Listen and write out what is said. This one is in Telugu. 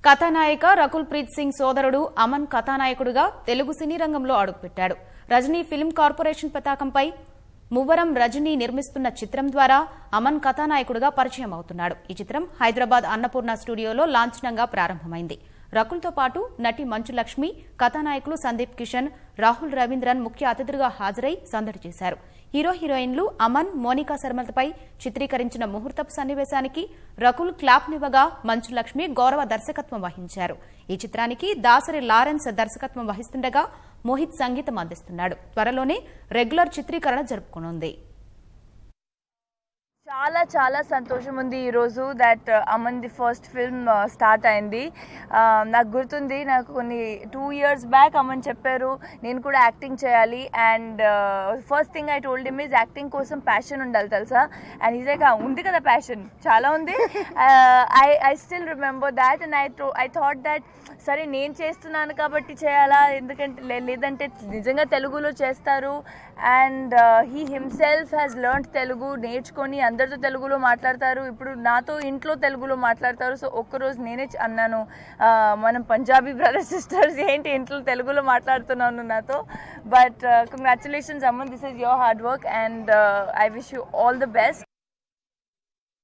కథానాయిక రకుల్ ప్రీత్ సింగ్ సోదరుడు అమన్ కథానాయకుడిగా తెలుగు సినీ రంగంలో అడుగుపెట్టాడు. రజనీ ఫిల్మ్ కార్పొరేషన్ పతాకంపై మువ్వరం రజనీ నిర్మిస్తున్న చిత్రం ద్వారా అమన్ కథానాయకుడిగా పరిచయం అవుతున్నాడు. ఈ చిత్రం హైదరాబాద్ అన్నపూర్ణ స్టూడియోలో లాంఛనంగా ప్రారంభమైంది. రకుల్తో పాటు నటి మంచు లక్ష్మి, కథానాయకులు సందీప్ కిషన్, రాహుల్ రవీంద్రన్ ముఖ్య అతిథులుగా హాజరై సందడి చేశారు. హీరో హీరోయిన్లు అమన్, మోనికా శర్మలపై చిత్రీకరించిన ముహూర్తపు సన్నివేశానికి రకుల్ క్లాప్నివ్వగా మంచు లక్ష్మి గౌరవ దర్శకత్వం వహించారు. ఈ చిత్రానికి దాసరి లారెన్స్ దర్శకత్వం వహిస్తుండగా మోహిత్ సంగీతం అందిస్తున్నాడు. త్వరలోనే రెగ్యులర్ చిత్రీకరణ జరుపుకోనుంది. చాలా చాలా సంతోషం ఉంది ఈరోజు that Aman the first film start అయింది. నాకు గుర్తుంది, నాకు కొన్ని 2 years బ్యాక్ అమన్ చెప్పారు నేను కూడా యాక్టింగ్ చేయాలి. And first thing I told him is acting కోసం ప్యాషన్ ఉండాలి తెలుసా. అండ్ ఈజ్ లైక్ ఉంది కదా ప్యాషన్ చాలా ఉంది. I still remember that. And I thought that సరే నేను చేస్తున్నాను కాబట్టి చేయాలా, ఎందుకంటే లేదంటే నిజంగా తెలుగులో చేస్తారు. And he himself has learned Telugu, నేర్చుకొని అందరితో తెలుగులో మాట్లాడతారు. ఇప్పుడు నాతో ఇంట్లో తెలుగులో మాట్లాడతారు. సో ఒక్కరోజు నేనే అన్నాను, మనం పంజాబీ బ్రదర్స్ సిస్టర్స్ ఏంటి ఇంట్లో తెలుగులో మాట్లాడుతున్నాను నాతో. But congratulations Aman, this is your hard work and I wish you all the best.